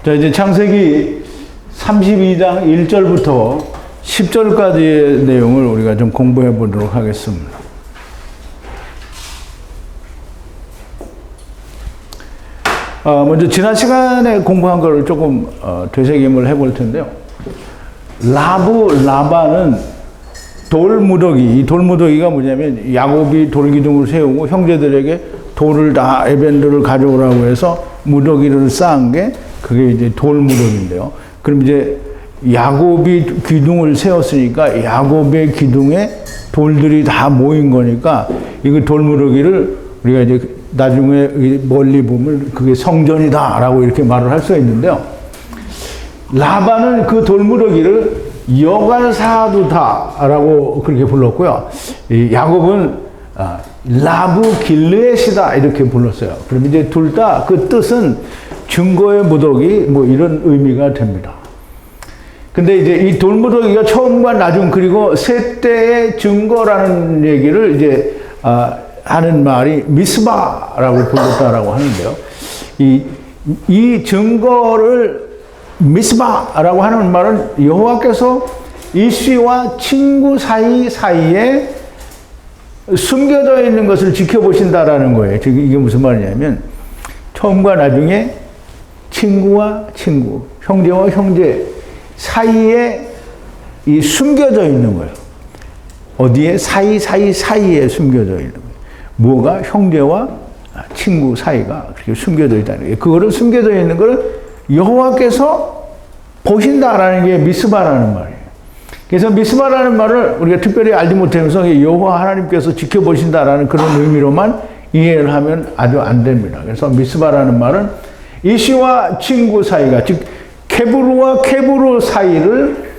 자, 이제 창세기 32장 1절부터 10절까지의 내용을 우리가 좀 공부해 보도록 하겠습니다. 먼저 지난 시간에 공부한 걸 조금 되새김을 해볼 텐데요. 라반은 돌무더기, 이 돌무더기가 뭐냐면 야곱이 돌기둥을 세우고 형제들에게 돌을 다 에벤들을 가져오라고 해서 무더기를 쌓은 게 그게 이제 돌무더기인데요. 그럼 이제 야곱이 기둥을 세웠으니까 야곱의 기둥에 돌들이 다 모인 거니까 이거 돌무더기를 우리가 이제 나중에 멀리 보면 그게 성전이다라고 이렇게 말을 할 수가 있는데요. 라반은 그 돌무더기를 여갈사두다라고 그렇게 불렀고요. 이 야곱은 라브 길르엣이다 이렇게 불렀어요. 그럼 이제 둘 다 그 뜻은 증거의 무더기 뭐 이런 의미가 됩니다. 근데 이제 이 돌무더기가 처음과 나중 그리고 셋대의 증거라는 얘기를 이제 하는 말이 미스바라고 불렀다라고 하는데요. 이 증거를 미스바라고 하는 말은 여호와께서 이씨와 친구 사이에 숨겨져 있는 것을 지켜보신다라는 거예요. 즉 이게 무슨 말이냐면 처음과 나중에 친구와 친구, 형제와 형제 사이에 이 숨겨져 있는 거예요. 어디에? 사이에 숨겨져 있는 거예요. 뭐가? 형제와 친구 사이가 그렇게 숨겨져 있다는 거예요. 그거를 숨겨져 있는 걸 여호와께서 보신다라는 게 미스바라는 말이에요. 그래서 미스바라는 말을 우리가 특별히 알지 못하면서 여호와 하나님께서 지켜보신다라는 그런 의미로만 이해를 하면 아주 안 됩니다. 그래서 미스바라는 말은 이씨와 친구 사이가, 즉 케브루와 케브루 사이를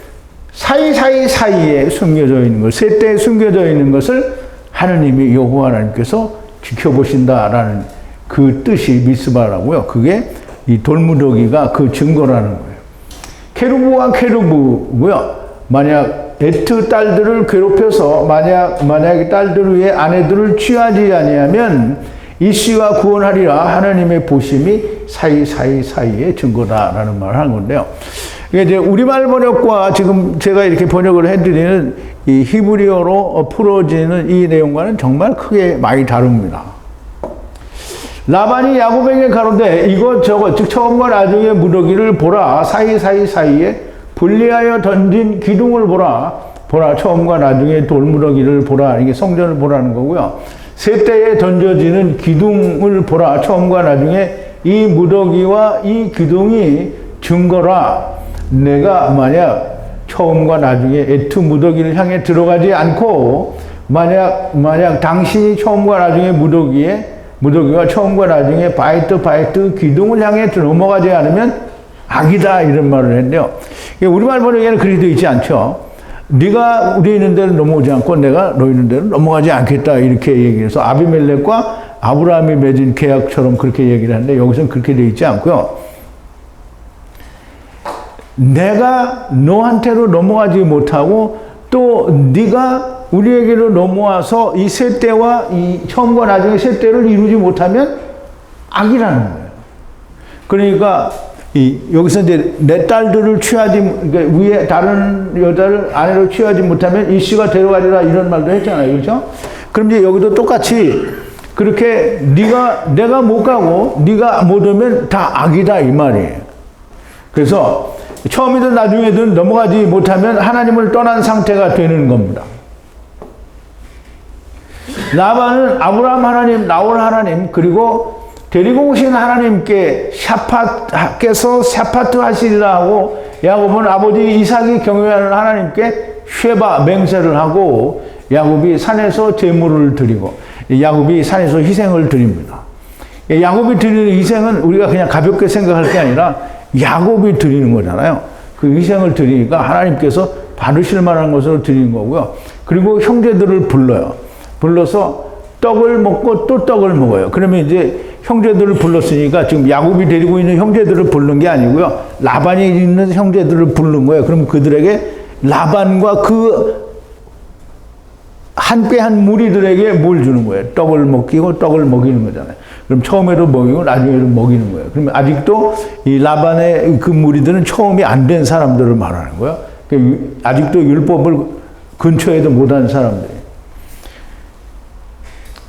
사이에 숨겨져 있는 것, 셋대에 숨겨져 있는 것을 하느님이 여호와 하나님께서 지켜보신다라는 그 뜻이 미스바라고요. 그게 이 돌무더기가 그 증거라는 거예요. 케루브와 케루브고요. 만약 에트 딸들을 괴롭혀서 만약 딸들 위에 아내들을 취하지 아니하면 이씨가 구원하리라 하나님의 보심이 사이에 증거다라는 말을 하는 건데요. 이게 이제 우리말 번역과 지금 제가 이렇게 번역을 해드리는 이 히브리어로 풀어지는 이 내용과는 정말 크게 많이 다릅니다. 라반이 야곱에게 가로되 이것저것 즉 처음과 나중에 무더기를 보라. 사이에 분리하여 던진 기둥을 보라 처음과 나중에 돌무더기를 보라. 이게 성전을 보라는 거고요. 셋대에 던져지는 기둥을 보라. 처음과 나중에 이 무더기와 이 기둥이 증거라. 내가 만약 처음과 나중에 에트 무더기를 향해 들어가지 않고 만약 당신이 처음과 나중에 무더기와 처음과 나중에 바이트 기둥을 향해 넘어가지 않으면 악이다 이런 말을 했는데요. 우리말 번역에는 그리 되어 있지 않죠. 네가 우리 있는 데를 넘어오지 않고 내가 너 있는 데를 넘어가지 않겠다 이렇게 얘기해서 아비멜렉과 아브라함이 맺은 계약처럼 그렇게 얘기를 하는데 여기서는 그렇게 되어 있지 않고요. 내가 너한테로 넘어가지 못하고 또 네가 우리에게로 넘어와서 이 셋대와 이 처음과 나중에 셋대를 이루지 못하면 악이라는 거예요. 그러니까 여기서 이제 내 딸들을 그러니까 위에 다른 여자를 아내로 취하지 못하면 이씨가 데려가리라 이런 말도 했잖아요. 그렇죠? 그럼 이제 여기도 똑같이 그렇게 내가 못 가고 네가 못 오면 다 악이다 이 말이에요. 그래서 처음이든 나중에든 넘어가지 못하면 하나님을 떠난 상태가 되는 겁니다. 라반은 아브라함 하나님, 나홀 하나님, 그리고 데리고 오신 하나님께 샤파트께서 샤파트 하시리라 하고 야곱은 아버지 이삭이 경외하는 하나님께 쉐바 맹세를 하고 야곱이 산에서 제물을 드리고 야곱이 산에서 희생을 드립니다. 야곱이 드리는 희생은 우리가 그냥 가볍게 생각할 게 아니라 야곱이 드리는 거잖아요. 그 희생을 드리니까 하나님께서 받으실 만한 것으로 드리는 거고요. 그리고 형제들을 불러서 떡을 먹고 또 떡을 먹어요. 그러면 이제 형제들을 불렀으니까 지금 야곱이 데리고 있는 형제들을 부른 게 아니고요. 라반이 있는 형제들을 부른 거예요. 그럼 그들에게 라반과 그 함께한 무리들에게 뭘 주는 거예요? 떡을 먹이고 떡을 먹이는 거잖아요. 그럼 처음에도 먹이고 나중에도 먹이는 거예요. 그러면 아직도 이 라반의 그 무리들은 처음이 안 된 사람들을 말하는 거예요. 아직도 율법을 근처에도 못한 사람들.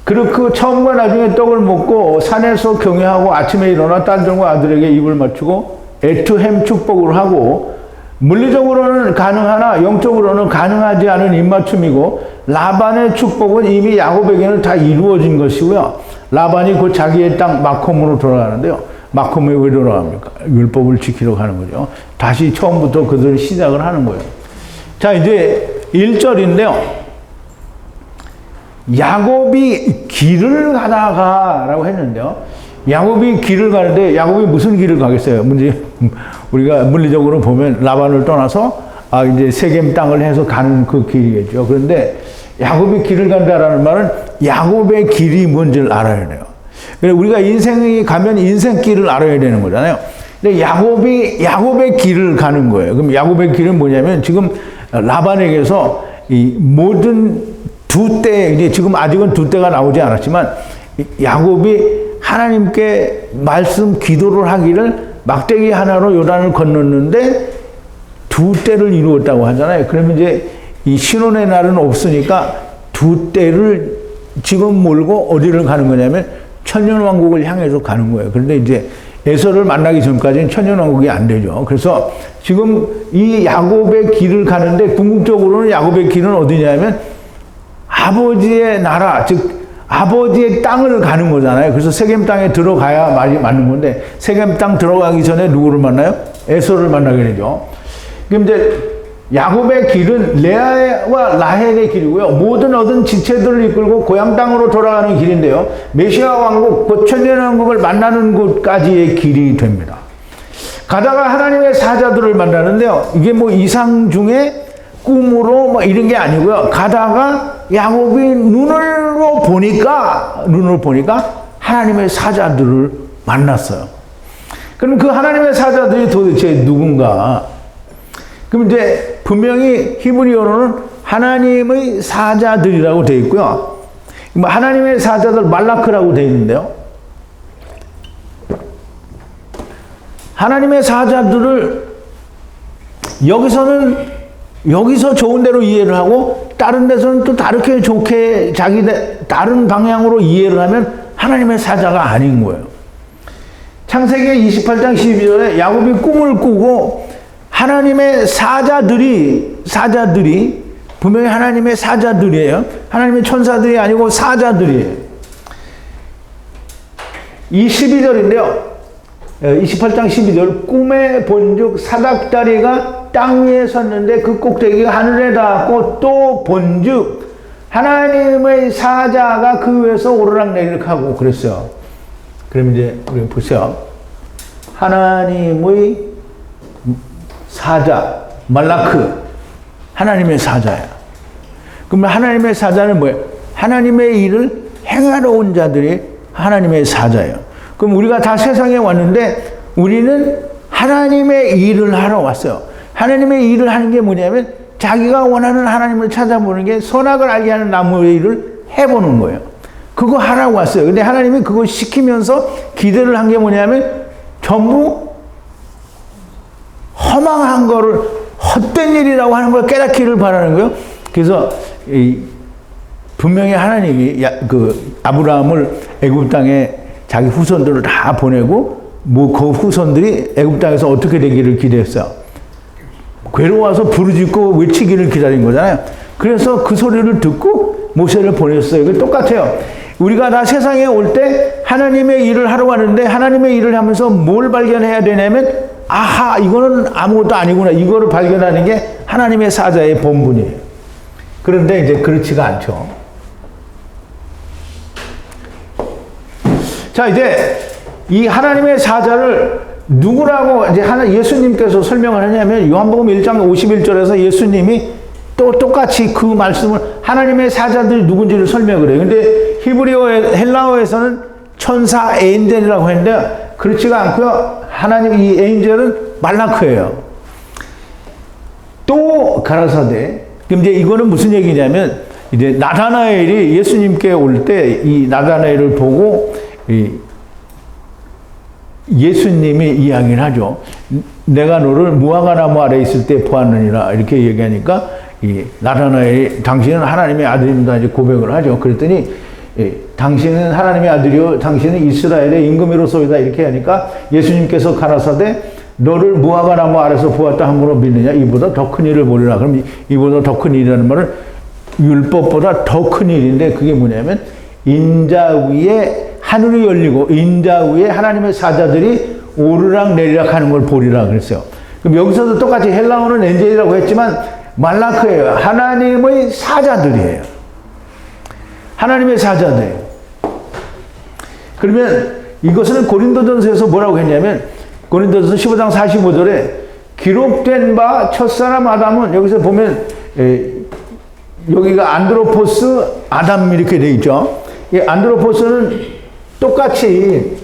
그렇고 처음과 나중에 떡을 먹고 산에서 경외하고 아침에 일어나 딸들과 아들에게 입을 맞추고 에투햄 축복을 하고, 물리적으로는 가능하나 영적으로는 가능하지 않은 입맞춤이고, 라반의 축복은 이미 야곱에게는 다 이루어진 것이고요. 라반이 곧 자기의 땅 마콤으로 돌아가는데요. 마콤에 왜 돌아갑니까? 율법을 지키러 가는 거죠. 다시 처음부터 그들이 시작을 하는 거예요. 자, 이제 1절인데요. 야곱이 길을 가다가 라고 했는데요. 야곱이 길을 가는데 야곱이 무슨 길을 가겠어요? 우리가 물리적으로 보면 라반을 떠나서 이제 세겜 땅을 해서 가는 그 길이겠죠. 그런데 야곱이 길을 간다라는 말은 야곱의 길이 뭔지를 알아야 돼요. 그래서 우리가 인생이 가면 인생길을 알아야 되는 거잖아요. 근데 야곱이 야곱의 길을 가는 거예요. 그럼 야곱의 길은 뭐냐면 지금 라반에게서 이 모든 두 때, 이제 지금 아직은 두 때가 나오지 않았지만 야곱이 하나님께 말씀 기도를 하기를 막대기 하나로 요단을 건넜는데 두 때를 이루었다고 하잖아요. 그러면 이제 이 신혼의 날은 없으니까 두 때를 지금 몰고 어디를 가는 거냐면 천년왕국을 향해서 가는 거예요. 그런데 이제 에서를 만나기 전까지는 천년왕국이 안 되죠. 그래서 지금 이 야곱의 길을 가는데 궁극적으로는 야곱의 길은 어디냐면 아버지의 나라, 즉 아버지의 땅을 가는 거잖아요. 그래서 세겜 땅에 들어가야 말이 맞는 건데 세겜 땅 들어가기 전에 누구를 만나요? 에서를 만나게 되죠. 그럼 이제 야곱의 길은 레아와 라헬의 길이고요. 모든 얻은 지체들을 이끌고 고향 땅으로 돌아가는 길인데요. 메시아 왕국, 곧 천년왕국을 만나는 곳까지의 길이 됩니다. 가다가 하나님의 사자들을 만나는데요. 이게 뭐 이상 중에 꿈으로 뭐 이런 게 아니고요. 가다가 야곱이 눈을 보니까 하나님의 사자들을 만났어요. 그럼 그 하나님의 사자들이 도대체 누군가? 그럼 이제 분명히 히브리어로는 하나님의 사자들이라고 되어 있고요. 하나님의 사자들 말라크라고 되어 있는데요. 하나님의 사자들을 여기서 좋은 대로 이해를 하고 다른 데서는 또 다르게 좋게 다른 방향으로 이해를 하면 하나님의 사자가 아닌 거예요. 창세기 28장 12절에 야곱이 꿈을 꾸고 하나님의 사자들이 분명히 하나님의 사자들이에요. 하나님의 천사들이 아니고 사자들이에요. 이 12절인데요. 28장 12절 꿈에 본즉 사닥다리가 땅 위에 섰는데 그 꼭대기가 하늘에 닿았고 또 본즉 하나님의 사자가 그 위에서 오르락내리락하고 그랬어요. 그럼 이제 우리 보세요. 하나님의 사자 말라크 하나님의 사자야. 그러면 하나님의 사자는 뭐예요? 하나님의 일을 행하러 온 자들이 하나님의 사자예요. 그럼 우리가 다 세상에 왔는데 우리는 하나님의 일을 하러 왔어요. 하나님의 일을 하는 게 뭐냐면 자기가 원하는 하나님을 찾아보는 게 선악을 알게 하는 나무의 일을 해보는 거예요. 그거 하라고 왔어요. 근데 하나님이 그거 시키면서 기대를 한 게 뭐냐면 전부 허망한 거를 헛된 일이라고 하는 걸 깨닫기를 바라는 거예요. 그래서 분명히 하나님이 아브라함을 애굽 땅에 자기 후손들을 다 보내고 그 후손들이 애굽 땅에서 어떻게 되기를 기대했어요. 괴로워서 부르짖고 외치기를 기다린 거잖아요. 그래서 그 소리를 듣고 모세를 보냈어요. 이게 똑같아요. 우리가 다 세상에 올 때 하나님의 일을 하러 왔는데 하나님의 일을 하면서 뭘 발견해야 되냐면 아하 이거는 아무것도 아니구나 이거를 발견하는 게 하나님의 사자의 본분이에요. 그런데 이제 그렇지가 않죠. 자 이제 이 하나님의 사자를 누구라고 이제 예수님께서 설명을 하냐면 요한복음 1장 51절에서 예수님이 또 똑같이 그 말씀을 하나님의 사자들이 누군지를 설명을 해요. 근데 헬라어에서는 천사 엔젤이라고 했는데 그렇지가 않고요. 하나님 이 엔젤은 말라크예요. 또 가라사대. 그럼 이제 이거는 무슨 얘기냐면 이제 나다나엘이 예수님께 올 때 이 나다나엘을 보고 예수님이 이야기를 하죠. 내가 너를 무화과 나무 아래 있을 때 보았느니라 이렇게 얘기하니까 나타나엘 당신은 하나님의 아들입니다 이제 고백을 하죠. 그랬더니 당신은 하나님의 아들이요 당신은 이스라엘의 임금이로소이다 이렇게 하니까 예수님께서 가라사대 너를 무화과 나무 아래서 보았다 함으로 믿느냐 이보다 더 큰 일을 보리라. 그럼 이보다 더 큰 일이라는 말은 율법보다 더 큰 일인데 그게 뭐냐면 인자 위에 하늘이 열리고 인자 위에 하나님의 사자들이 오르락 내리락 하는 걸 보리라 그랬어요. 그럼 여기서도 똑같이 헬라어는 엔젤이라고 했지만 말라크예요. 하나님의 사자들이에요. 하나님의 사자들. 그러면 이것은 고린도전서에서 뭐라고 했냐면 고린도전서 15장 45절에 기록된 바 첫사람 아담은 여기서 보면 여기가 안드로포스 아담 이렇게 되어 있죠. 이 안드로포스는 똑같이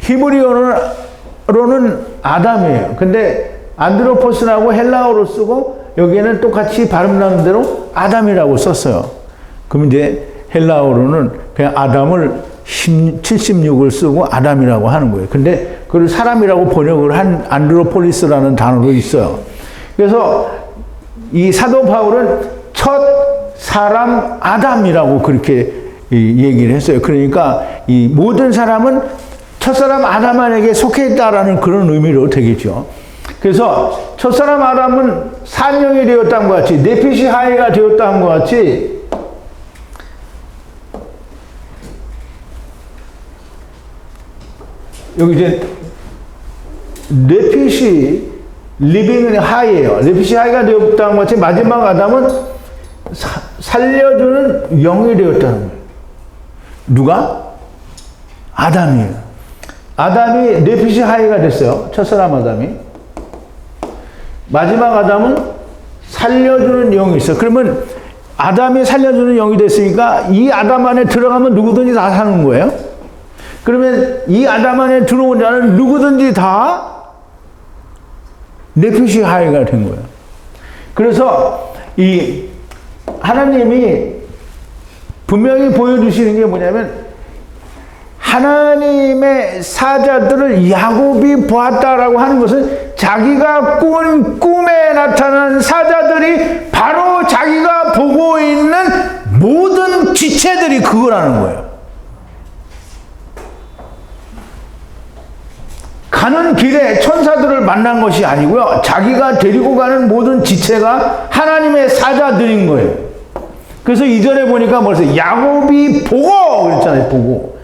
히브리어로는 아담이에요. 근데 안드로포스라고 헬라어로 쓰고 여기에는 똑같이 발음 나는 대로 아담이라고 썼어요. 그럼 이제 헬라어로는 그냥 아담을 76을 쓰고 아담이라고 하는 거예요. 근데 그걸 사람이라고 번역을 한 안드로폴리스라는 단어로 있어요. 그래서 이 사도 바울은 첫 사람 아담이라고 그렇게 얘기를 했어요. 그러니까 이 모든 사람은 첫사람 아담에게 속해 있다라는 그런 의미로 되겠죠. 그래서 첫사람 아담은 산영이 되었다는 것 같이 네피시 하이가 되었다는 것 같이 여기 이제 네피시 리빙 하이예요. 네피시 하이가 되었다는 것 같이 마지막 아담은 살려주는 영이 되었다는 거예요. 누가? 아담이에요. 아담이 네피시 하이가 됐어요. 첫사람 아담이. 마지막 아담은 살려주는 영이 있어요. 그러면 아담이 살려주는 영이 됐으니까 이 아담 안에 들어가면 누구든지 다 사는 거예요. 그러면 이 아담 안에 들어온 자는 누구든지 다 네피시 하이가 된 거예요. 그래서 이 하나님이 분명히 보여주시는 게 뭐냐면 하나님의 사자들을 야곱이 보았다라고 하는 것은 자기가 꾼 꿈에 나타난 사자들이 바로 자기가 보고 있는 모든 지체들이 그거라는 거예요. 가는 길에 천사들을 만난 것이 아니고요. 자기가 데리고 가는 모든 지체가 하나님의 사자들인 거예요. 그래서 이전에 보니까 뭐랬어요? 야곱이 보고 그랬잖아요. 보고.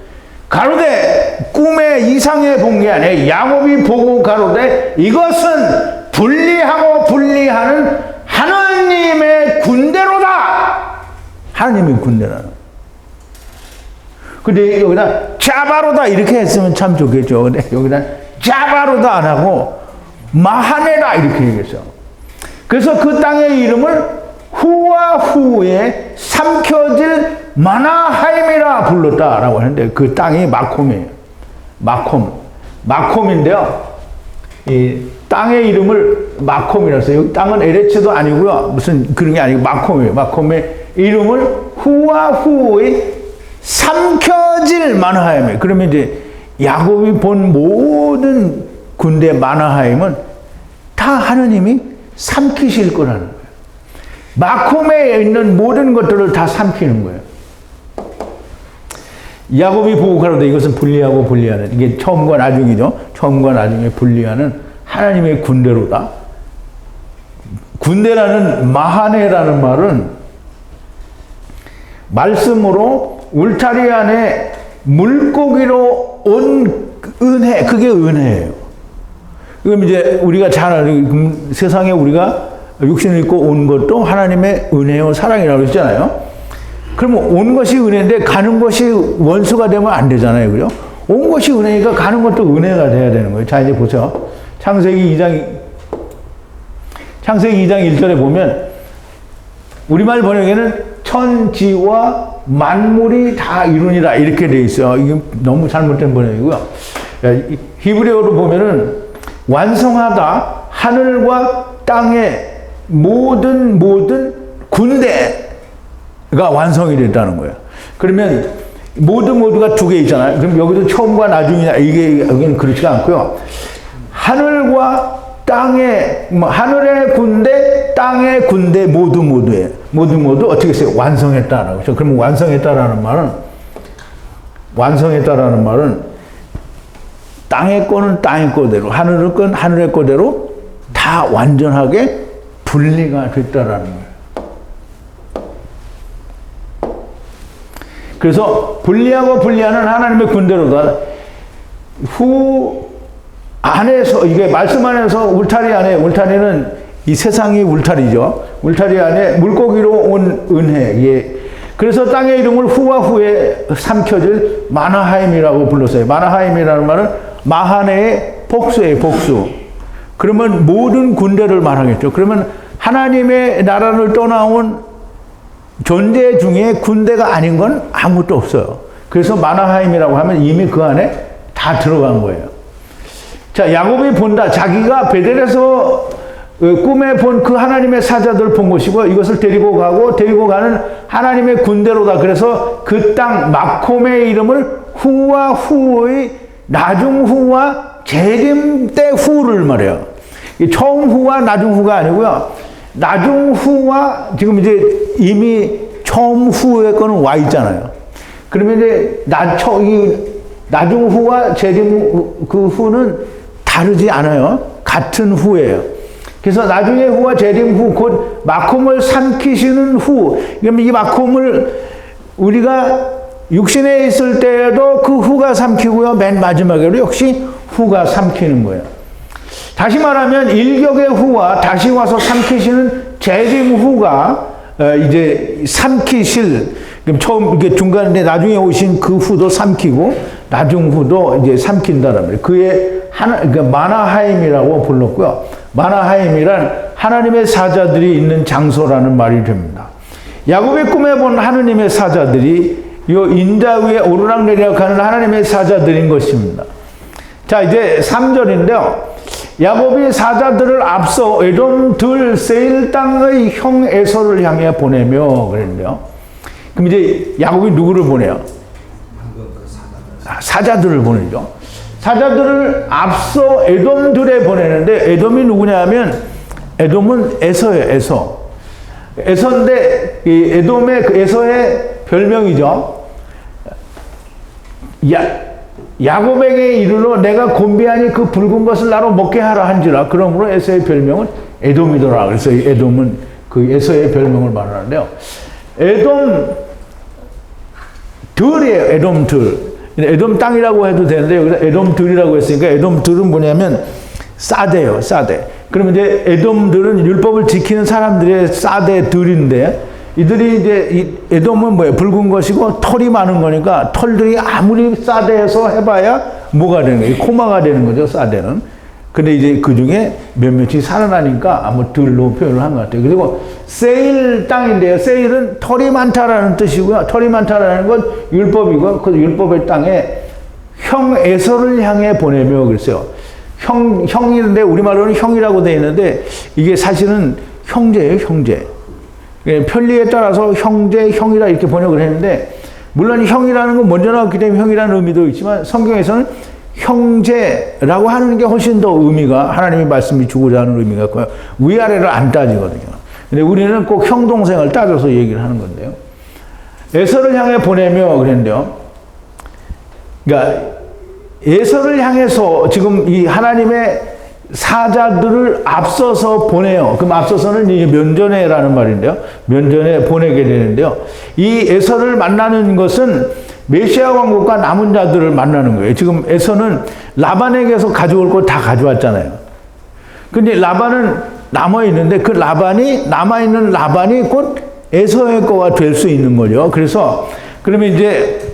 가로되 꿈의 이상에 본 게 아니에요. 야곱이 보고 가로되 이것은 분리하고 분리하는 하나님의 군대로다. 하나님의 군대라는. 근데 여기다 자바로다 이렇게 했으면 참 좋겠죠. 근데 여기다 자바로다 안 하고 마하네다 이렇게 얘기했어요. 그래서 그 땅의 이름을 후와 후에 삼켜질 마나하임이라 불렀다라고 하는데 그 땅이 마콤이에요. 마콤인데요. 이 땅의 이름을 마콤이라고 해요. 여기 땅은 에레츠도 아니고요. 무슨 그런 게 아니고 마콤이에요. 마콤의 이름을 후와 후에 삼켜질 마나하임이에요. 그러면 이제 야곱이 본 모든 군대 마나하임은 다 하나님이 삼키실 거라는 거예요. 마콤에 있는 모든 것들을 다 삼키는 거예요. 야곱이 보고 가로되 이것은 분리하고 분리하는, 이게 처음과 나중이죠. 처음과 나중에 분리하는 하나님의 군대로다. 군대라는 마하네라는 말은 말씀으로 울타리 안에 물고기로 온 은혜, 그게 은혜예요. 그럼 이제 우리가 잘 아는 세상에 우리가 육신을 입고 온 것도 하나님의 은혜요 사랑이라고 했잖아요. 그러면 온 것이 은혜인데 가는 것이 원수가 되면 안 되잖아요. 그죠? 온 것이 은혜니까 가는 것도 은혜가 돼야 되는 거예요. 자, 이제 보세요. 창세기 2장 1절에 보면 우리말 번역에는 천지와 만물이 다 이루니라 이렇게 돼 있어요. 이게 너무 잘못된 번역이고요. 히브리어로 보면은 완성하다, 하늘과 땅의 모든 군대가 완성이 됐다는 거예요. 그러면 모두가 두 개 있잖아요. 그럼 여기도 처음과 나중이냐, 이게 여기는 그렇지가 않고요. 하늘과 땅의, 하늘의 군대, 땅의 군대 모두예요. 모두 어떻게 했어요? 완성했다라고. 그렇죠? 그러면 완성했다라는 말은 땅의 거는 땅의 거대로, 하늘의 건 하늘의 거대로 다 완전하게 분리가 됐다라는 거예요. 그래서 분리하고 분리하는 하나님의 군대로다. 후 안에서, 이게 말씀 안에서 울타리 안에, 울타리는 이 세상이 울타리죠. 울타리 안에 물고기로 온 은혜. 예. 그래서 땅의 이름을 후와 후에 삼켜질 마나하임이라고 불렀어요. 마나하임이라는 말은 마하네의 복수예요, 복수. 그러면 모든 군대를 말하겠죠. 그러면 하나님의 나라를 떠나온 존재 중에 군대가 아닌 건 아무것도 없어요. 그래서 마나하임이라고 하면 이미 그 안에 다 들어간 거예요. 자, 야곱이 본다. 자기가 베델에서 꿈에 본 그 하나님의 사자들을 본 것이고, 이것을 데리고 가는 하나님의 군대로다. 그래서 그 땅 마콤의 이름을 후와 후의 나중 후와 재림 때 후를 말해요. 처음 후와 나중 후가 아니고요. 나중 후와, 지금 이제 이미 처음 후의 거는 와 있잖아요. 그러면 이제 나중 후와 재림 그 후는 다르지 않아요. 같은 후예요. 그래서 나중의 후와 재림 후, 곧 마콤을 삼키시는 후. 그러면 이 마콤을 우리가 육신에 있을 때에도 그 후가 삼키고요. 맨 마지막에도 역시 후가 삼키는 거예요. 다시 말하면 일격의 후와 다시 와서 삼키시는 재림 후가 이제 삼키실, 처음 이게 중간에 나중에 오신 그 후도 삼키고 나중 후도 이제 삼킨다는 말이에요. 그의 그러니까 마나하임이라고 불렀고요. 마나하임이란 하나님의 사자들이 있는 장소라는 말이 됩니다. 야곱의 꿈에 본 하느님의 사자들이 요 인자 위에 오르락내리락 하는 하나님의 사자들인 것입니다. 자, 이제 3절인데요. 야곱이 사자들을 앞서 에돔 들 세일 땅의 형 에서를 향해 보내며 그랬는데요. 그럼 이제 야곱이 누구를 보내요? 사자들을 보내죠. 사자들을 앞서 에돔들에 보내는데, 에돔이 누구냐면 에돔은 에서예요. 에서인데 이 에돔의 그 에서의 별명이죠. 야곱에게 이르러 내가 곤비하니 그 붉은 것을 나로 먹게 하라 한지라. 그러므로 에서의 별명은 에돔이더라. 그래서 에돔은 그 에서의 별명을 말하는데요. 에돔 들이에요. 에돔 들. 에돔 땅이라고 해도 되는데 여기서 에돔 들이라고 했으니까 에돔 들은 뭐냐면 사대예요. 사대. 그러면 이제 에돔들은 율법을 지키는 사람들의 사대 들인데, 이들이 이제 이 에돔은 뭐예요? 붉은 것이고 털이 많은 거니까 털들이 아무리 사대해서 해봐야 뭐가 되는 거예요? 코마가 되는 거죠, 사대는. 근데 이제 그 중에 몇몇이 살아나니까 아무 들로 표현을 한 것 같아요. 그리고 세일 땅인데요. 세일은 털이 많다라는 뜻이고요. 털이 많다라는 건 율법이고, 그 율법의 땅에 형 에서를 향해 보내며 그랬어요. 형인데 우리말로는 형이라고 되어 있는데 이게 사실은 형제예요, 형제. 편리에 따라서 형제, 형이라 이렇게 번역을 했는데, 물론 형이라는 건 먼저 나왔기 때문에 형이라는 의미도 있지만 성경에서는 형제라고 하는 게 훨씬 더 의미가, 하나님의 말씀이 주고자 하는 의미가 있고요. 위아래를 안 따지거든요. 근데 우리는 꼭 형, 동생을 따져서 얘기를 하는 건데요. 에서를 향해 보내며 그랬는데요. 그러니까 에서를 향해서 지금 이 하나님의 사자들을 앞서서 보내요. 그럼 앞서서는 이제 면전에라는 말인데요. 면전에 보내게 되는데요. 이 에서를 만나는 것은 메시아 왕국과 남은 자들을 만나는 거예요. 지금 에서는 라반에게서 가져올 거 다 가져왔잖아요. 근데 라반은 남아있는데 그 남아있는 라반이 곧 에서의 거가 될 수 있는 거죠. 그래서 그러면 이제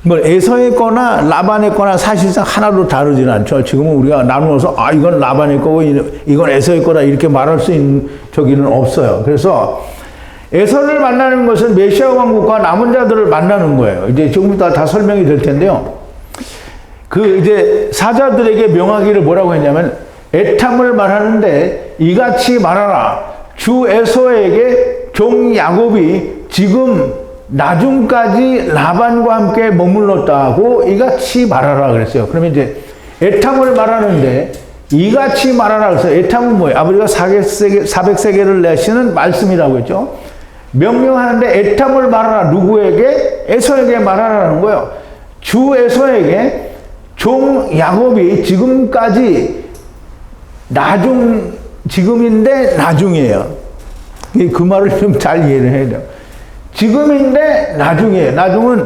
뭐 에서의 거나 라반의 거나 사실상 하나도 다르지는 않죠. 지금은 우리가 나누어서 이건 라반의 거고 이건 에서의 거다 이렇게 말할 수 있는 저기는 없어요. 그래서 에서를 만나는 것은 메시아 왕국과 남은 자들을 만나는 거예요. 이제 조금부터 다 설명이 될 텐데요. 그 이제 사자들에게 명하기를 뭐라고 했냐면, 애탐을 말하는데 이같이 말하라. 주 에서에게 종 야곱이 지금 나중까지 라반과 함께 머물렀다고 이같이 말하라 그랬어요. 그러면 이제 에탐을 말하는데 이같이 말하라 그래서 에탐은 뭐예요? 아버지가 400세계를 내시는 말씀이라고 했죠. 명령하는데 에탐을 말하라. 누구에게? 에서에게 말하라는 거예요. 주 에서에게 종 야곱이 지금까지 지금인데 나중이에요. 그 말을 좀 잘 이해를 해야 돼요. 지금인데 나중이에요. 나중은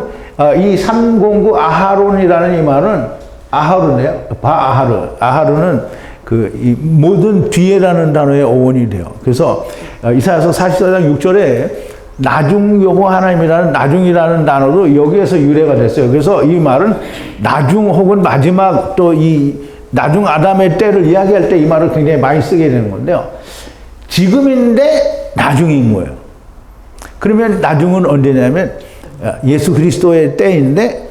이 309 아하론이라는 이 말은 아하루네요. 아하루는 이 모든 뒤에라는 단어의 어원이 돼요. 그래서 이사야서 44장 6절에 나중 여호와 하나님이라는 나중이라는 단어도 여기에서 유래가 됐어요. 그래서 이 말은 나중 혹은 마지막 또 이 나중 아담의 때를 이야기할 때 이 말을 굉장히 많이 쓰게 되는 건데요. 지금인데 나중인 거예요. 그러면 나중은 언제냐면 예수 그리스도의 때인데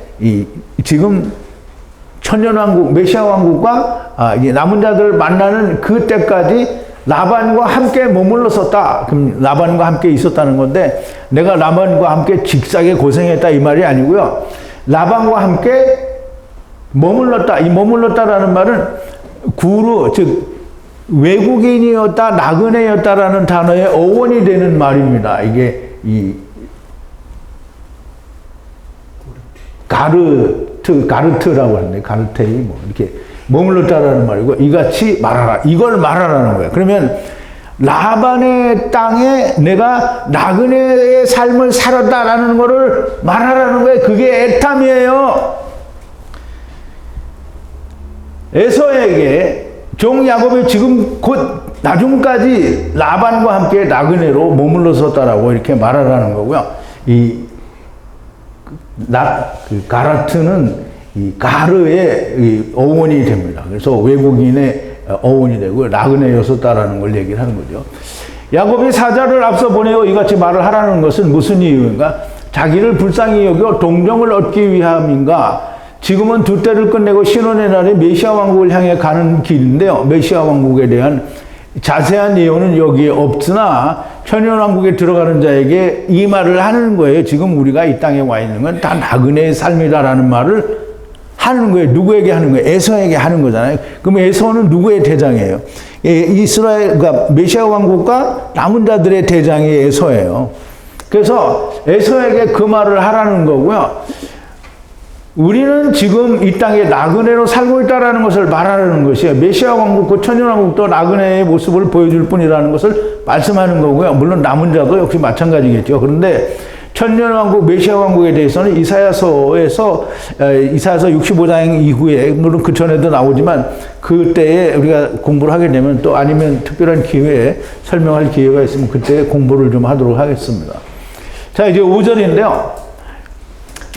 지금 천년왕국 메시아 왕국과 남은 자들을 만나는 그 때까지 라반과 함께 머물렀었다. 그럼 라반과 함께 있었다는 건데 내가 라반과 함께 직사게 고생했다 이 말이 아니고요. 라반과 함께 머물렀다. 이 머물렀다라는 말은 구루 즉 외국인이었다, 나그네였다라는 단어의 어원이 되는 말입니다. 이게 이 가르트라고 하는데 가르테이 뭐 이렇게 머물렀다라는 말이고 이같이 말하라. 이걸 말하라는 거예요. 그러면 라반의 땅에 내가 나그네의 삶을 살았다라는 것을 말하라는 거예요. 그게 에탐이에요. 에서에게 종 야곱이 지금 곧 나중까지 라반과 함께 나그네로 머물렀었다라고 이렇게 말하라는 거고요. 가라트는 이 가르의 어원이 됩니다. 그래서 외국인의 어원이 되고 나그네였었다라는 걸 얘기를 하는 거죠. 야곱이 사자를 앞서 보내어 이같이 말을 하라는 것은 무슨 이유인가? 자기를 불쌍히 여겨 동정을 얻기 위함인가? 지금은 두 때를 끝내고 신혼의 날에 메시아 왕국을 향해 가는 길인데요. 메시아 왕국에 대한 자세한 예언은 여기에 없으나 천년왕국에 들어가는 자에게 이 말을 하는 거예요. 지금 우리가 이 땅에 와 있는 건 다 나그네의 삶이다라는 말을 하는 거예요. 누구에게 하는 거예요? 에서에게 하는 거잖아요. 그럼 에서는 누구의 대장이에요? 이스라엘과 메시아 왕국과 남은 자들의 대장이 에서예요. 그래서 에서에게 그 말을 하라는 거고요. 우리는 지금 이 땅에 나그네로 살고 있다는 것을 말하는 것이에요. 메시아 왕국과 천년왕국도 나그네의 모습을 보여줄 뿐이라는 것을 말씀하는 거고요. 물론 남은 자도 역시 마찬가지겠죠. 그런데 천년왕국, 메시아 왕국에 대해서는 이사야서 65장 이후에, 물론 그 전에도 나오지만 그때에 우리가 공부를 하게 되면 또 아니면 특별한 기회에 설명할 기회가 있으면 그때 공부를 좀 하도록 하겠습니다. 자, 이제 5절인데요.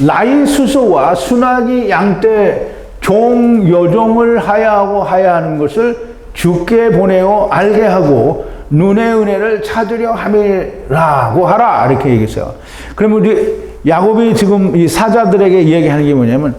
나이 수소와 순하기 양떼 종 여종을 하야하는 것을 주께 보내어 알게 하고 눈의 은혜를 찾으려 함이라고 하라 이렇게 얘기했어요. 그러면 우리 야곱이 지금 이 사자들에게 이야기하는 게 뭐냐면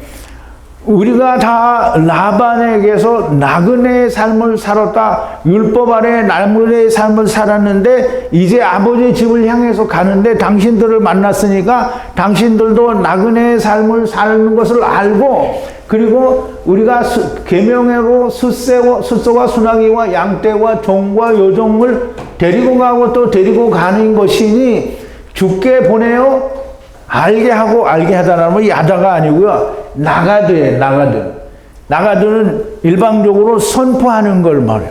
우리가 다 라반에게서 나그네의 삶을 살았다. 율법 아래 나그네의 삶을 살았는데 이제 아버지의 집을 향해서 가는데 당신들을 만났으니까 당신들도 나그네의 삶을 사는 것을 알고 그리고 우리가 계명으로 숫소와 순하기와 양떼와 종과 여종을 데리고 가고 또 데리고 가는 것이니 주께 보내어 알게 하고 알게 하다라는 건 야다가 아니고요. 나가드는 일방적으로 선포하는 걸 말해요.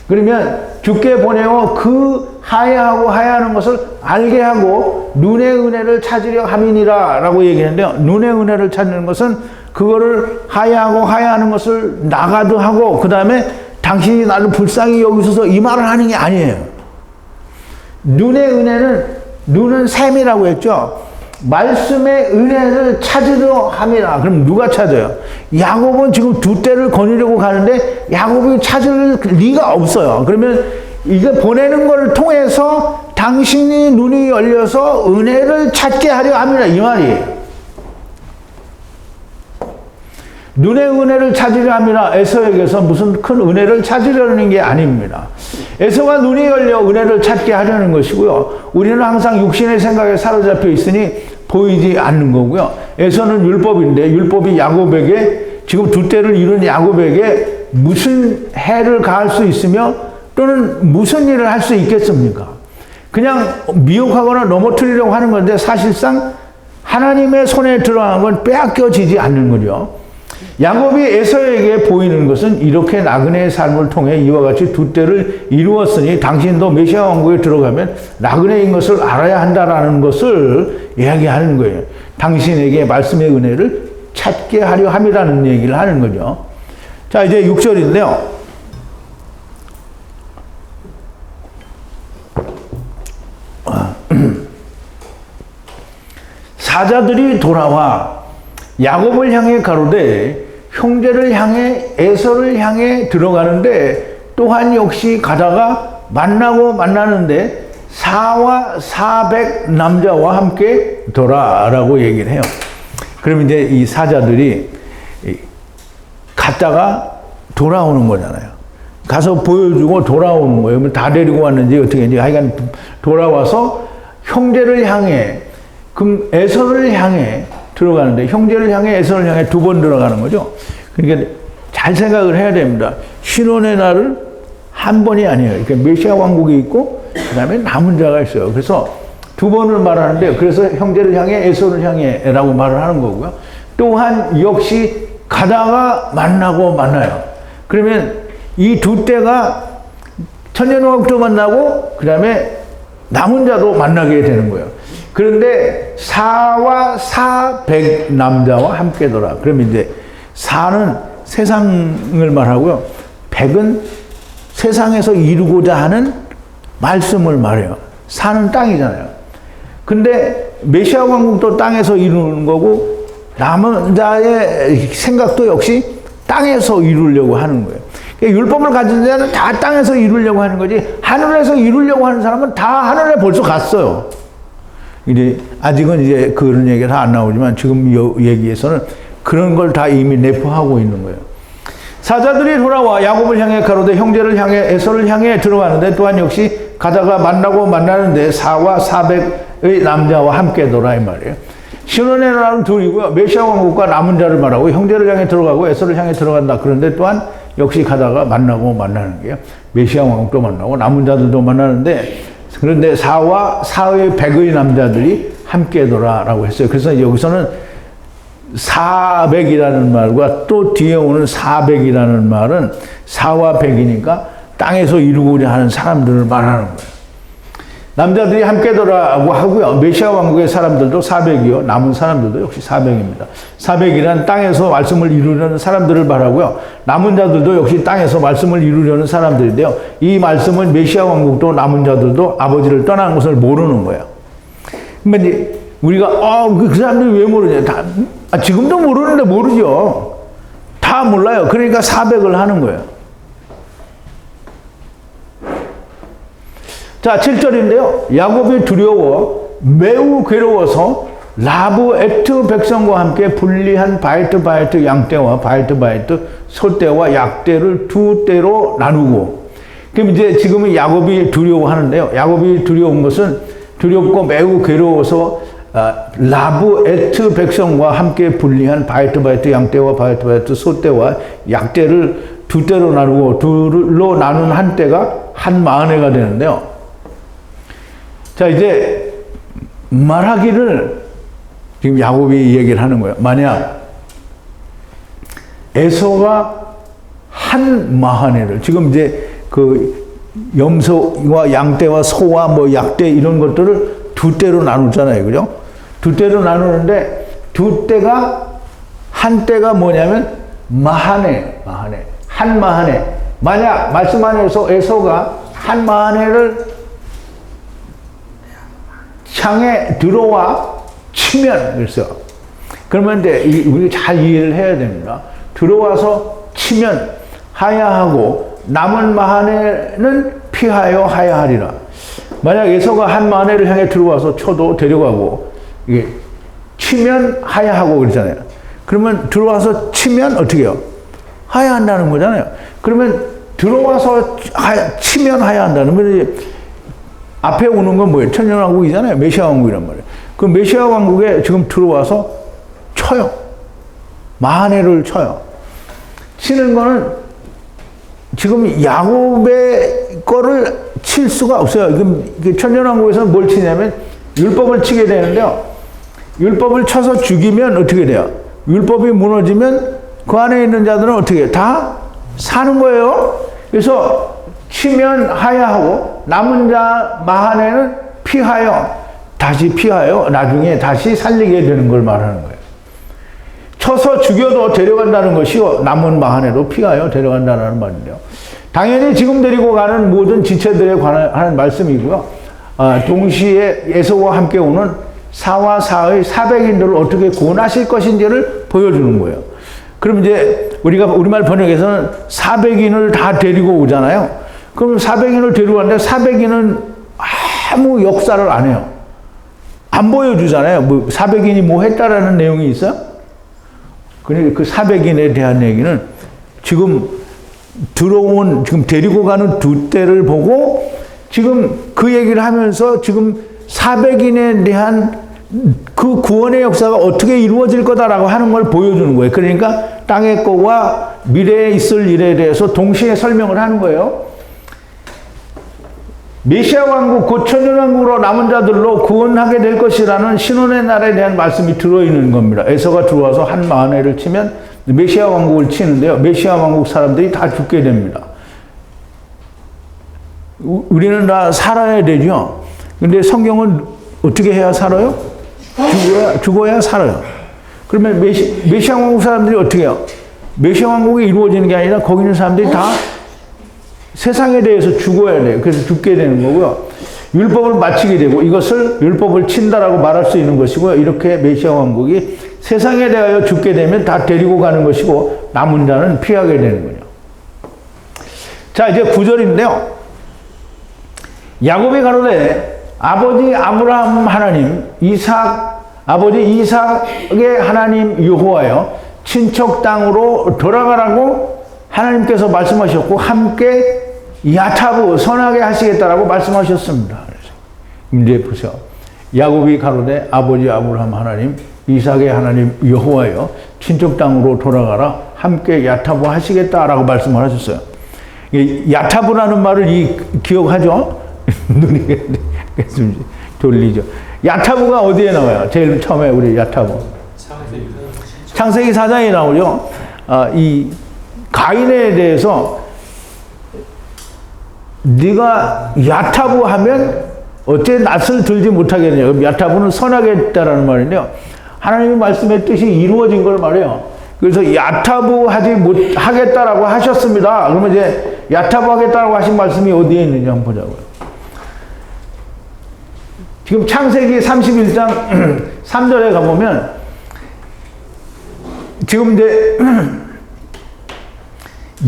그러면 주께 보내어 그 하야하는 것을 알게 하고 눈의 은혜를 찾으려 함이니라 라고 얘기하는데요. 눈의 은혜를 찾는 것은 그거를 하야하는 것을 나가도 하고 그 다음에 당신이 나를 불쌍히 여기셔서 이 말을 하는 게 아니에요. 눈의 눈은 샘이라고 했죠. 말씀의 은혜를 찾으려 함이라. 그럼 누가 찾아요? 야곱은 지금 두 때를 거느리고 가는데 야곱이 찾을 리가 없어요. 그러면 이거 보내는 걸 통해서 당신이 눈이 열려서 은혜를 찾게 하려 함이라 이 말이에요. 눈의 은혜를 찾으려 함이라. 에서에게서 무슨 큰 은혜를 찾으려는 게 아닙니다. 에서가 눈이 열려 은혜를 찾게 하려는 것이고요. 우리는 항상 육신의 생각에 사로잡혀 있으니 보이지 않는 거고요. 에서는 율법인데 율법이 야곱에게 지금 두 때를 이룬 야곱에게 무슨 해를 가할 수 있으며 또는 무슨 일을 할 수 있겠습니까? 그냥 미혹하거나 넘어뜨리려고 하는 건데 사실상 하나님의 손에 들어간 건 빼앗겨지지 않는 거죠. 야곱이 에서에게 보이는 것은 이렇게 나그네의 삶을 통해 이와 같이 두 때를 이루었으니 당신도 메시아 왕국에 들어가면 나그네인 것을 알아야 한다라는 것을 이야기하는 거예요. 당신에게 말씀의 은혜를 찾게 하려 함이라는 얘기를 하는 거죠. 자, 이제 6절인데요. 사자들이 돌아와 야곱을 향해 가로되 형제를 향해 에서를 향해 들어가는데 또한 역시 가다가 만나는데 4와 400 남자와 함께 돌아라고 얘기를 해요. 그럼 이제 이 사자들이 갔다가 돌아오는 거잖아요. 가서 보여주고 돌아오는 거예요. 다 데리고 왔는지 어떻게 했는지 하여간 돌아와서 형제를 향해 그럼 에서를 향해 들어가는데 형제를 향해 에서를 향해 두 번 들어가는 거죠. 그러니까 잘 생각을 해야 됩니다. 신혼의 날은 한 번이 아니에요. 그러니까 메시아 왕국이 있고 그 다음에 남은 자가 있어요. 그래서 두 번을 말하는데 그래서 형제를 향해 에서를 향해 라고 말을 하는 거고요. 또한 역시 가다가 만나요. 그러면 이 두 때가 천년왕국도 만나고 그 다음에 남은 자도 만나게 되는 거예요. 그런데 4와 400 남자와 함께 돌아. 그러면 이제 4는 세상을 말하고요. 100은 세상에서 이루고자 하는 말씀을 말해요. 4는 땅이잖아요. 근데 메시아 왕국도 땅에서 이루는 거고 남은 자의 생각도 역시 땅에서 이루려고 하는 거예요. 율법을 가진 자는 다 땅에서 이루려고 하는 거지 하늘에서 이루려고 하는 사람은 다 하늘에 벌써 갔어요. 이제 아직은 이제 그런 얘기가 안 나오지만 지금 이 얘기에서는 그런 걸 다 이미 내포하고 있는 거예요. 사자들이 돌아와 야곱을 향해 가로되 형제를 향해 에서를 향해 들어가는데 또한 역시 가다가 만나는데 4와 400의 남자와 함께 돌아 이 말이에요. 신혼의 날은 둘이고요. 메시아 왕국과 남은 자를 말하고 형제를 향해 들어가고 에서를 향해 들어간다. 그런데 또한 역시 가다가 만나는 게요. 메시아 왕국도 만나고 남은 자들도 만나는데 그런데 4와 4의 100의 남자들이 함께 돌아라고 했어요. 그래서 여기서는 400이라는 말과 또 뒤에 오는 400이라는 말은 4와 100이니까 땅에서 이루고자 하는 사람들을 말하는 거예요. 남자들이 함께 돌아라고 하고요. 메시아 왕국의 사람들도 400이요. 남은 사람들도 역시 400입니다. 400이란 땅에서 말씀을 이루려는 사람들을 말하고요. 남은 자들도 역시 땅에서 말씀을 이루려는 사람들인데요. 이 말씀은 메시아 왕국도 남은 자들도 아버지를 떠나는 것을 모르는 거예요. 근데 우리가 그 사람들이 왜 모르냐? 지금도 모르는데 모르죠. 다 몰라요. 그러니까 400을 하는 거예요. 자, 7절인데요. 야곱이 두려워 매우 괴로워서 라브 에트 백성과 함께 분리한 바이트 양떼와 바이트 소떼와 약떼를 두 떼로 나누고. 그럼 이제 지금은 야곱이 두려워하는데요. 야곱이 두려운 것은 두렵고 매우 괴로워서 라브 에트 백성과 함께 분리한 바이트 양떼와 바이트 소떼와 약떼를 두 떼로 나누고 둘로 나눈 한 떼가 한 마흔해가 되는데요. 자, 이제 말하기를 지금 야곱이 얘기를 하는 거예요. 만약 에서가 한 마흔해를 지금 이제 그 염소와 양떼와 소와 뭐 약떼 이런 것들을 두 떼로 나누잖아요. 그죠? 두 떼로 나누는데 두 떼가 한 떼가 뭐냐면 마흔해. 한 마흔해. 만약 말씀 안에서 에서가 한 마흔해를 향해 들어와 치면 그랬어. 그러면 이제 우리 잘 이해를 해야 됩니다. 들어와서 치면 하야하고 남은 마흔에는 피하여 하야하리라. 만약 에서가 한 마흔에를 향해 들어와서 쳐도 데려가고 이게 치면 하야하고 그러잖아요. 그러면 들어와서 치면 어떻게 해요? 하야한다는 거잖아요. 그러면 들어와서 치면 하야한다는 거지. 앞에 오는 건 뭐예요? 천년왕국이잖아요. 메시아 왕국이란 말이에요. 그 메시아 왕국에 지금 들어와서 쳐요. 마하네를 쳐요. 치는 거는 지금 야곱의 거를 칠 수가 없어요. 지금 천년왕국에서는 뭘 치냐면 율법을 치게 되는데요. 율법을 쳐서 죽이면 어떻게 돼요? 율법이 무너지면 그 안에 있는 자들은 어떻게 해요? 다 사는 거예요. 그래서 치면 하야하고 남은 자 마하네는 피하여 다시 피하여 나중에 다시 살리게 되는 걸 말하는 거예요. 쳐서 죽여도 데려간다는 것이요 남은 마하네로 피하여 데려간다는 말인데요. 당연히 지금 데리고 가는 모든 지체들에 관한 말씀이고요. 동시에 에서와 함께 오는 사와 사의 400인들을 어떻게 구원하실 것인지를 보여주는 거예요. 그럼 이제 우리가 우리말 번역에서는 400인을 다 데리고 오잖아요. 그럼 400인을 데리고 왔는데 400인은 아무 역사를 안 해요. 안 보여주잖아요. 뭐 400인이 뭐 했다라는 내용이 있어요? 그러니까 그 400인에 대한 얘기는 지금 들어온, 지금 데리고 가는 두 때를 보고 지금 그 얘기를 하면서 지금 400인에 대한 그 구원의 역사가 어떻게 이루어질 거다라고 하는 걸 보여주는 거예요. 그러니까 땅의 거와 미래에 있을 일에 대해서 동시에 설명을 하는 거예요. 메시아 왕국, 곧 천년왕국으로 남은 자들로 구원하게 될 것이라는 신혼의 날에 대한 말씀이 들어있는 겁니다. 에서가 들어와서 한 마하네를 치면 메시아 왕국을 치는데요. 메시아 왕국 사람들이 다 죽게 됩니다. 우리는 다 살아야 되죠. 근데 성경은 어떻게 해야 살아요? 죽어야 살아요. 그러면 메시아 왕국 사람들이 어떻게 해요? 메시아 왕국이 이루어지는 게 아니라 거기 있는 사람들이 다 세상에 대해서 죽어야 돼요. 그래서 죽게 되는 거고요. 율법을 마치게 되고 이것을 율법을 친다라고 말할 수 있는 것이고요. 이렇게 메시아 왕국이 세상에 대하여 죽게 되면 다 데리고 가는 것이고 남은 자는 피하게 되는 거죠. 자, 이제 9절인데요. 야곱이 가로되 아버지 아브라함 하나님, 아버지 이삭의 하나님 여호와여 친척 땅으로 돌아가라고 하나님께서 말씀하셨고 함께 야타브 선하게 하시겠다라고 말씀하셨습니다. 그래서 이제 보세요. 야곱이 가로되 아버지 아브라함 하나님, 이삭의 하나님 여호와여 친척 땅으로 돌아가라 함께 야타브 하시겠다라고 말씀을 하셨어요. 야타브라는 말을 기억하죠? 눈이 돌리죠. 야타브가 어디에 나와요? 제일 처음에 우리 야타브. 창세기 4장에 나오죠. 이 가인에 대해서 네가 야타브 하면 어째 낯을 들지 못하겠느냐. 야타브는 선하게 했다라는 말인데요. 하나님의 말씀의 뜻이 이루어진 걸 말해요. 그래서 야타브 하겠다라고 하셨습니다. 그러면 이제 야타브 하겠다라고 하신 말씀이 어디에 있는지 한번 보자고요. 지금 창세기 31장 3절에 가보면 지금 이제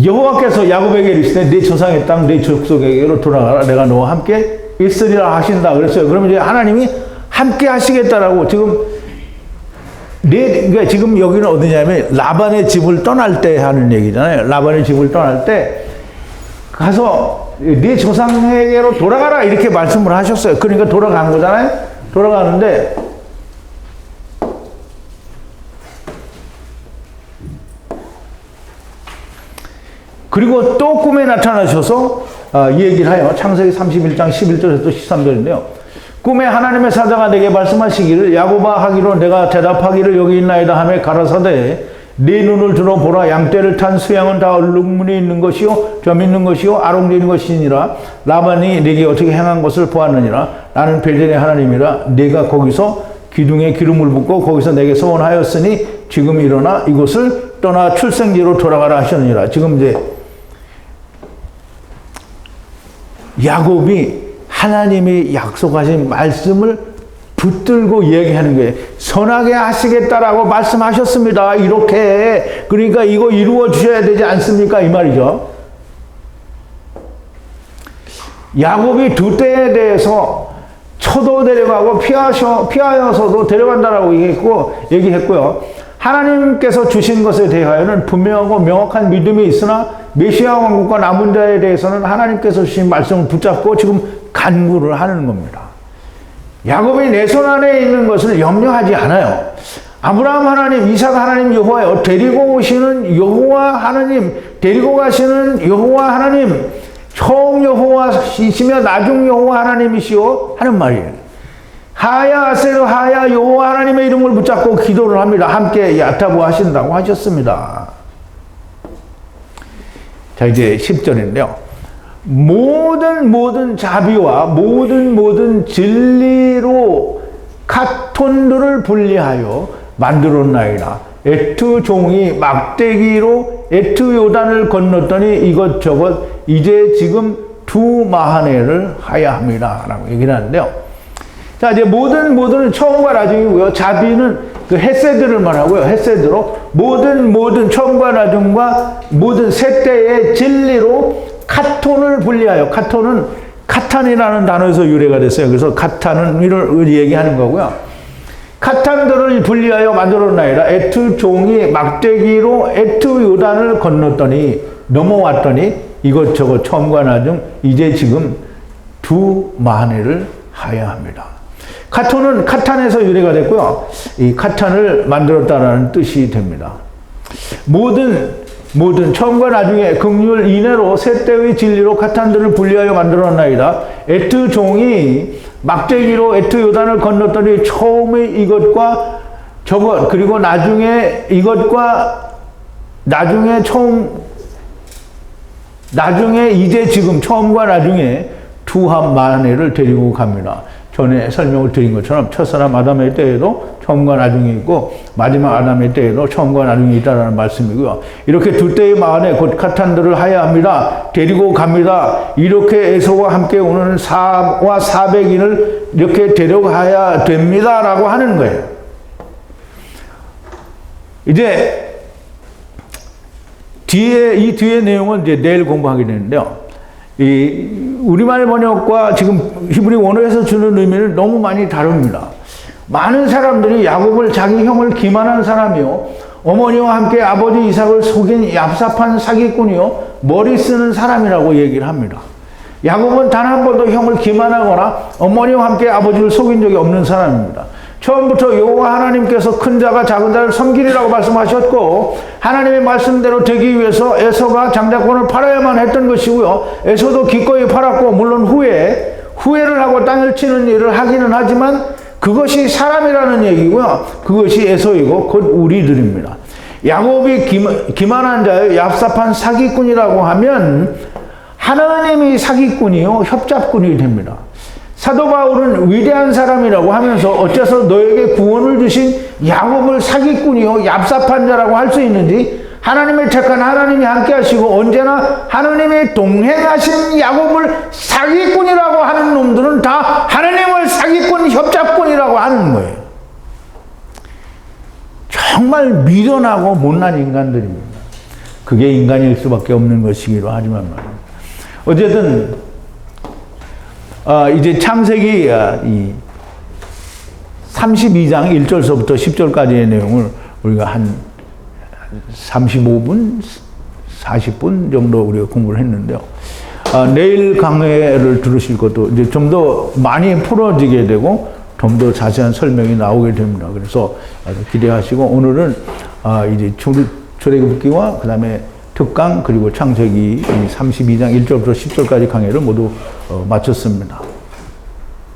여호와께서 야곱에게 이르시되 네 조상의 땅 네 족속에게로 돌아가라 내가 너와 함께 있으리라 하신다 그랬어요. 그러면 이제 하나님이 함께 하시겠다라고 그러니까 지금 여기는 어디냐면 라반의 집을 떠날 때 하는 얘기잖아요. 라반의 집을 떠날 때 가서 네 조상에게로 돌아가라 이렇게 말씀을 하셨어요. 그러니까 돌아간 거잖아요. 돌아가는데 그리고 또 꿈에 나타나셔서 이 얘기를 해요. 창세기 31장 11절에서 13절인데요. 꿈에 하나님의 사자가 내게 말씀하시기를 야곱아 하기로 내가 대답하기를 여기 있나이다 하며 가라사대 네 눈을 들어보라. 양떼를 탄 수양은 다 얼룩무늬 있는 것이요 점 있는 것이요 아롱지 있는 것이니라. 라반이 네게 어떻게 행한 것을 보았느니라. 나는 베델의 하나님이라. 네가 거기서 기둥에 기름을 붓고 거기서 내게 소원하였으니 지금 일어나 이곳을 떠나 출생지로 돌아가라 하셨느니라. 지금 이제 야곱이 하나님이 약속하신 말씀을 붙들고 얘기하는 거예요. 선하게 하시겠다라고 말씀하셨습니다. 이렇게. 그러니까 이거 이루어 주셔야 되지 않습니까? 이 말이죠. 야곱이 두 때에 대해서 쳐도 데려가고 피하여서도 데려간다라고 얘기했고요. 하나님께서 주신 것에 대하여는 분명하고 명확한 믿음이 있으나 메시아 왕국과 남은 자에 대해서는 하나님께서 주신 말씀을 붙잡고 지금 간구를 하는 겁니다. 야곱이 내 손 안에 있는 것을 염려하지 않아요. 아브라함 하나님, 이삭 하나님 여호와여, 데리고 오시는 여호와 하나님, 데리고 가시는 여호와 하나님, 처음 여호와이시며 나중 여호와 하나님이시오 하는 말이에요. 하야 아세르 하야 여호와 하나님의 이름을 붙잡고 기도를 합니다. 함께 야타부 하신다고 하셨습니다. 자, 이제 10절인데요. 모든 자비와 모든 진리로 카톤들을 분리하여 만들었나이다. 에트 종이 막대기로 에트 요단을 건넜더니 이것저것 이제 지금 두 마하네를 하야 합니다. 라고 얘기를 하는데요. 자, 이제 모든 처음과 나중이고요. 자비는 그 헤세드를 말하고요. 헤세드로 모든 처음과 나중과 모든 세대의 진리로 카톤을 분리하여, 카톤은 카탄이라는 단어에서 유래가 됐어요. 그래서 카탄은 이를 얘기하는 거고요. 카탄들을 분리하여 만들었나이다. 에트 종이 막대기로 에트 요단을 건넜더니, 넘어왔더니 이것저것 처음과 나중 이제 지금 두 마하네를 하야 합니다. 카톤은 카탄에서 유래가 됐고요. 이 카탄을 만들었다라는 뜻이 됩니다. 모든 처음과 나중에 긍휼 인애로 세대의 진리로 카탄들을 분리하여 만들었나이다. 에트 종이 막대기로 에트 요단을 건넜더니 처음에 이것과 저것, 그리고 나중에 이것과 나중에 이제 지금 처음과 나중에 두 마하네를 데리고 갑니다. 전에 설명을 드린 것처럼 첫사람 아담의 때에도 처음과 나중이 있고 마지막 아담의 때에도 처음과 나중이 있다라는 말씀이고요. 이렇게 두 때의 마하네 곧 카탄들을 하야 합니다. 데리고 갑니다. 이렇게 에서와 함께 오는 4와 400인을 이렇게 데려가야 됩니다. 라고 하는 거예요. 이제 이 뒤에 내용은 이제 내일 공부하게 되는데요. 이 우리말 번역과 지금 히브리 원어에서 주는 의미는 너무 많이 다릅니다. 많은 사람들이 야곱을 자기 형을 기만한 사람이요, 어머니와 함께 아버지 이삭을 속인 얍삽한 사기꾼이요, 머리 쓰는 사람이라고 얘기를 합니다. 야곱은 단 한 번도 형을 기만하거나 어머니와 함께 아버지를 속인 적이 없는 사람입니다. 처음부터 여호와 하나님께서 큰 자가 작은 자를 섬기리라고 말씀하셨고 하나님의 말씀대로 되기 위해서 에서가 장자권을 팔아야만 했던 것이고요. 에서도 기꺼이 팔았고 물론 후회를 하고 땅을 치는 일을 하기는 하지만 그것이 사람이라는 얘기고요. 그것이 에서이고 곧 우리들입니다. 야곱이 기만한 자요, 얍삽한 사기꾼이라고 하면 하나님이 사기꾼이요, 협잡꾼이 됩니다. 사도 바울은 위대한 사람이라고 하면서 어째서 너에게 구원을 주신 야곱을 사기꾼이요, 얍삽한 자라고 할 수 있는지, 하나님의 택한 하나님이 함께 하시고 언제나 하나님의 동행하신 야곱을 사기꾼이라고 하는 놈들은 다 하나님을 사기꾼, 협잡꾼이라고 하는 거예요. 정말 미련하고 못난 인간들입니다. 그게 인간일 수밖에 없는 것이기도 하지만 말입니다. 어쨌든 이제 창세기 32장 1절서부터 10절까지의 내용을 우리가 한 35분, 40분 정도 우리가 공부를 했는데요. 내일 강의를 들으실 것도 이제 좀 더 많이 풀어지게 되고 좀 더 자세한 설명이 나오게 됩니다. 그래서 기대하시고 오늘은 이제 출애굽기와 그 다음에 특강 그리고 창세기 32장 1절부터 10절까지 강의를 모두 마쳤습니다.